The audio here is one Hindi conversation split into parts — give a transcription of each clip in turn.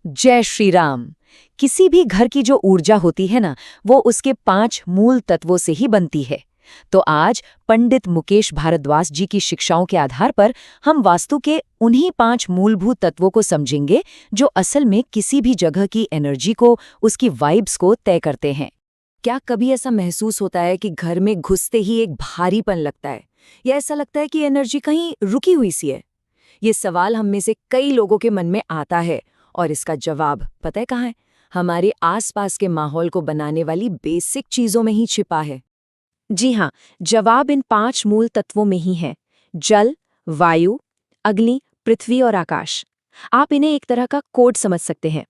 जय श्री राम। किसी भी घर की जो ऊर्जा होती है ना, वो उसके 5 मूल तत्वों से ही बनती है। तो आज पंडित मुकेश भारद्वाज जी की शिक्षाओं के आधार पर हम वास्तु के उन्हीं 5 मूलभूत तत्वों को समझेंगे जो असल में किसी भी जगह की एनर्जी को, उसकी वाइब्स को तय करते हैं। क्या कभी ऐसा महसूस होता है कि घर में घुसते ही एक भारीपन लगता है, या ऐसा लगता है कि एनर्जी कहीं रुकी हुई सी है? ये सवाल हम में से कई लोगों के मन में आता है, और इसका जवाब पता है कहाँ है? हमारे आसपास के माहौल को बनाने वाली बेसिक चीजों में ही छिपा है। जी हाँ, जवाब इन 5 मूल तत्वों में ही है। जल, वायु, अग्नि, पृथ्वी और आकाश। आप इन्हें एक तरह का कोड समझ सकते हैं,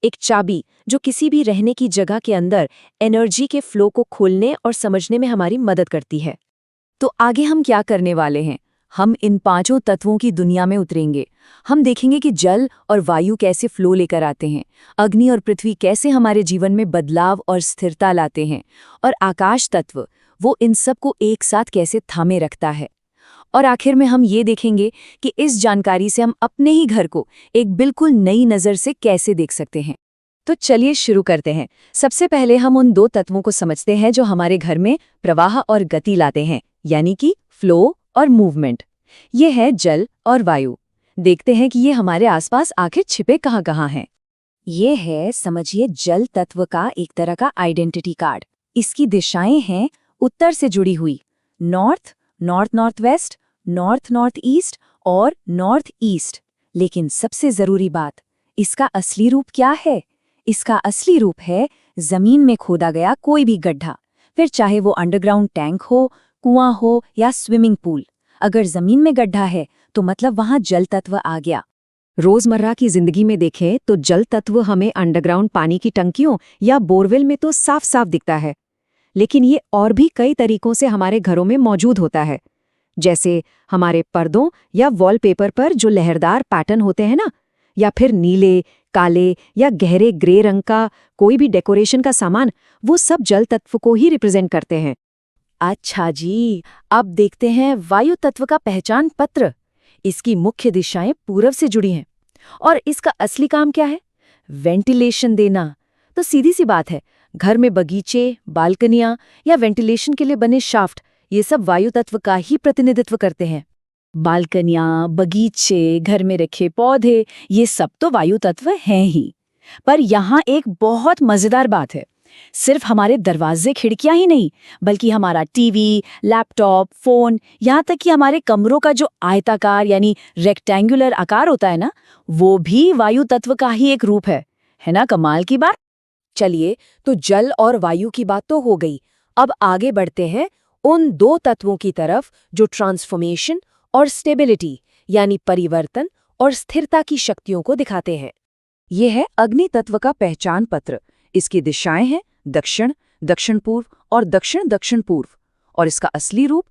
एक चाबी जो किसी भी रहने की जगह के अंदर एनर्जी के फ्लो को खोलने और समझने में हमारी मदद करती है। तो आगे हम क्या करने वाले हैं? हम इन 5 तत्वों की दुनिया में उतरेंगे। हम देखेंगे कि जल और वायु कैसे फ्लो लेकर आते हैं, अग्नि और पृथ्वी कैसे हमारे जीवन में बदलाव और स्थिरता लाते हैं, और आकाश तत्व वो इन सब को एक साथ कैसे थामे रखता है। और आखिर में हम ये देखेंगे कि इस जानकारी से हम अपने ही घर को एक बिल्कुल नई नज़र से कैसे देख सकते हैं। तो चलिए शुरू करते हैं। सबसे पहले हम उन 2 तत्वों को समझते हैं जो हमारे घर में प्रवाह और गति लाते हैं, यानी कि फ्लो और मूवमेंट। ये है जल और वायु। देखते हैं कि ये हमारे आसपास आखिर छिपे कहाँ हैं। ये है, समझिए, जल तत्व का एक तरह का आइडेंटिटी कार्ड। इसकी दिशाएं हैं उत्तर से जुड़ी हुई, north, north north west, north north east और नॉर्थ ईस्ट। लेकिन सबसे जरूरी बात, इसका असली रूप क्या है? इसका असली रूप है जमीन में खोदा गया कोई भी गड्ढा, फिर चाहे वो अंडरग्राउंड टैंक हो, कुआं हो या स्विमिंग पूल। अगर जमीन में गड्ढा है तो मतलब वहां जल तत्व आ गया। रोजमर्रा की जिंदगी में देखें तो जल तत्व हमें अंडरग्राउंड पानी की टंकियों या बोरवेल में तो साफ साफ दिखता है, लेकिन ये और भी कई तरीकों से हमारे घरों में मौजूद होता है। जैसे हमारे पर्दों या वॉलपेपर पर जो लहरदार पैटर्न होते हैं ना, या फिर नीले, काले या गहरे ग्रे रंग का कोई भी डेकोरेशन का सामान, वो सब जल तत्व को ही रिप्रेजेंट करते हैं। अच्छा जी, अब देखते हैं वायु तत्व का पहचान पत्र। इसकी मुख्य दिशाएं पूर्व से जुड़ी हैं, और इसका असली काम क्या है? वेंटिलेशन देना। तो सीधी सी बात है, घर में बगीचे, बालकनियां या वेंटिलेशन के लिए बने शाफ्ट, ये सब वायु तत्व का ही प्रतिनिधित्व करते हैं। बालकनियां, बगीचे, घर में रखे पौधे, ये सब तो वायु तत्व हैं ही। पर यहाँ एक बहुत मजेदार बात है, सिर्फ हमारे दरवाजे खिड़कियां ही नहीं, बल्कि हमारा टीवी, लैपटॉप, फोन, यहाँ तक कि हमारे कमरों का जो आयताकार यानी रेक्टेंगुलर आकार होता है ना, वो भी वायु तत्व का ही एक रूप है ना? कमाल की बात। चलिए, तो जल और वायु की बात तो हो गई। अब आगे बढ़ते हैं उन 2 तत्वों की तरफ जो ट्रांसफॉर्मेशन और स्टेबिलिटी यानी परिवर्तन और स्थिरता की शक्तियों को दिखाते हैं। ये है अग्नि तत्व का पहचान पत्र। इसकी दिशाएं हैं दक्षिण, दक्षिण पूर्व और दक्षिण दक्षिण पूर्व। और इसका असली रूप,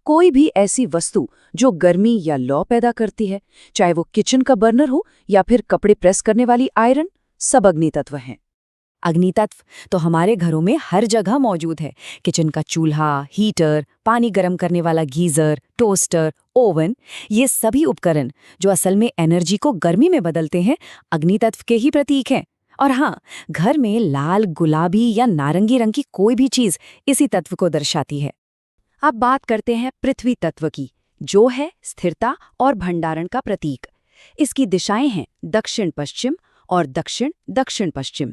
कोई भी ऐसी वस्तु जो गर्मी या लौ पैदा करती है, चाहे वो किचन का बर्नर हो या फिर कपड़े प्रेस करने वाली आयरन, सब अग्नि तत्व हैं। अग्नि तत्व तो हमारे घरों में हर जगह मौजूद है। किचन का चूल्हा, हीटर, पानी गर्म करने वाला गीजर, टोस्टर, ओवन, ये सभी उपकरण जो असल में एनर्जी को गर्मी में बदलते हैं, अग्नि तत्व के ही प्रतीक हैं। और हाँ, घर में लाल, गुलाबी या नारंगी रंग की कोई भी चीज इसी तत्व को दर्शाती है। अब बात करते हैं पृथ्वी तत्व की, जो है स्थिरता और भंडारण का प्रतीक। इसकी दिशाएं हैं दक्षिण पश्चिम और दक्षिण दक्षिण पश्चिम।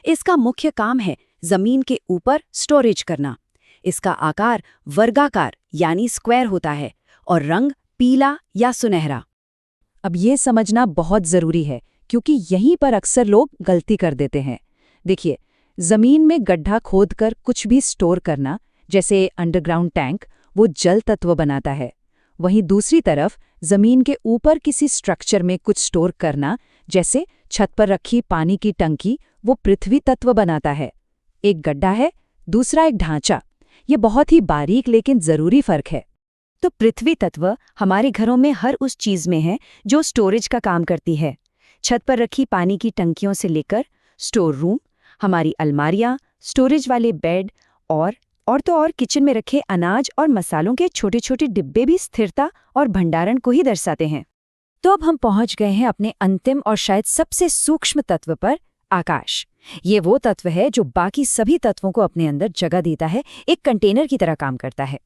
इसका मुख्य काम है जमीन के ऊपर स्टोरेज करना। इसका आकार वर्गाकार यानी स्क्वायर होता है और रंग पीला या सुनहरा। अब ये समझना बहुत जरूरी है, क्योंकि यहीं पर अक्सर लोग गलती कर देते हैं। देखिए, जमीन में गड्ढा खोदकर कुछ भी स्टोर करना, जैसे अंडरग्राउंड टैंक, वो जल तत्व बनाता है। वहीं दूसरी तरफ जमीन के ऊपर किसी स्ट्रक्चर में कुछ स्टोर करना, जैसे छत पर रखी पानी की टंकी, वो पृथ्वी तत्व बनाता है। एक गड्ढा है, दूसरा एक ढांचा। ये बहुत ही बारीक लेकिन जरूरी फर्क है। तो पृथ्वी तत्व हमारे घरों में हर उस चीज में है जो स्टोरेज का काम करती है। छत पर रखी पानी की टंकियों से लेकर स्टोर रूम, हमारी अलमारियां, स्टोरेज वाले बेड और किचन में रखे अनाज और मसालों के छोटे छोटे डिब्बे भी स्थिरता और भंडारण को ही दर्शाते हैं। तो अब हम पहुंच गए हैं अपने अंतिम और शायद सबसे सूक्ष्म तत्व पर, आकाश। ये वो तत्व है जो बाकी सभी तत्वों को अपने अंदर जगह देता है, एक कंटेनर की तरह काम करता है।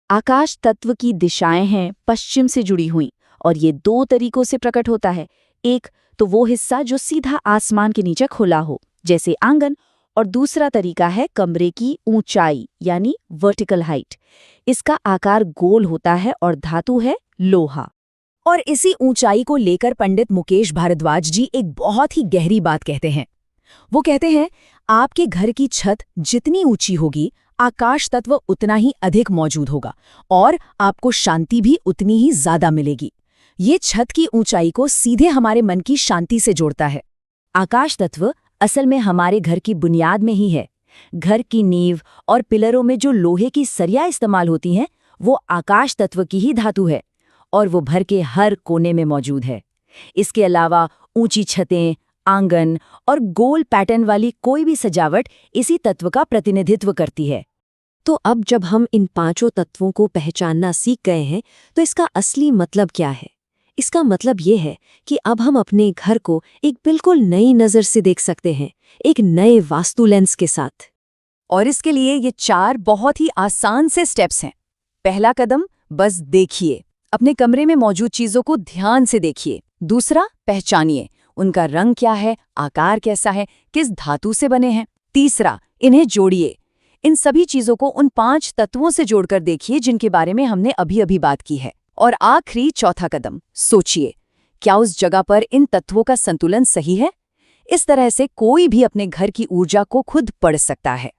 आकाश तत्व की दिशाएं हैं पश्चिम से जुड़ी हुई, और ये दो तरीकों से प्रकट होता है। एक तो वो हिस्सा जो सीधा आसमान के नीचे खुला हो, जैसे आंगन, और दूसरा तरीका है कमरे की ऊंचाई यानी वर्टिकल हाइट। इसका आकार गोल होता है और धातु है लोहा। और इसी ऊंचाई को लेकर पंडित मुकेश भारद्वाज जी एक बहुत ही गहरी बात कहते हैं। वो कहते हैं, आपके घर की छत जितनी ऊंची होगी, आकाश तत्व उतना ही अधिक मौजूद होगा और आपको शांति भी उतनी ही ज्यादा मिलेगी। ये छत की ऊंचाई को सीधे हमारे मन की शांति से जोड़ता है। आकाश तत्व असल में हमारे घर की बुनियाद में ही है। घर की नींव और पिलरों में जो लोहे की सरिया इस्तेमाल होती हैं, वो आकाश तत्व की ही धातु है और वो घर के हर कोने में मौजूद है। इसके अलावा ऊंची छतें, आंगन और गोल पैटर्न वाली कोई भी सजावट इसी तत्व का प्रतिनिधित्व करती है। तो अब जब हम इन पांचों तत्वों को पहचानना सीख गए हैं, तो इसका असली मतलब क्या है? इसका मतलब ये है कि अब हम अपने घर को एक बिल्कुल नई नज़र से देख सकते हैं, एक नए वास्तु लेंस के साथ। और इसके लिए ये 4 बहुत ही आसान से स्टेप्स हैं। पहला कदम, बस देखिए, अपने कमरे में मौजूद चीज़ों को ध्यान से देखिए। दूसरा, पहचानिए, उनका रंग क्या है, आकार कैसा है, किस धातु से बने हैं। तीसरा, इन्हें जोड़िए। इन सभी चीज़ों को उन 5 तत्वों से जोड़कर देखिए जिनके बारे में हमने अभी बात की है। और आखिरी चौथा कदम, सोचिए, क्या उस जगह पर इन तत्वों का संतुलन सही है? इस तरह से कोई भी अपने घर की ऊर्जा को खुद पढ़ सकता है।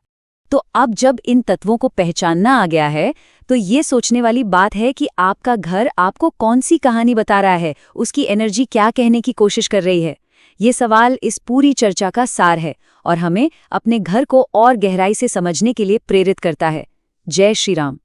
तो अब जब इन तत्वों को पहचानना आ गया है, तो ये सोचने वाली बात है कि आपका घर आपको कौन सी कहानी बता रहा है, उसकी एनर्जी क्या कहने की कोशिश कर रही है। ये सवाल इस पूरी चर्चा का सार है और हमें अपने घर को और गहराई से समझने के लिए प्रेरित करता है। जय श्री राम।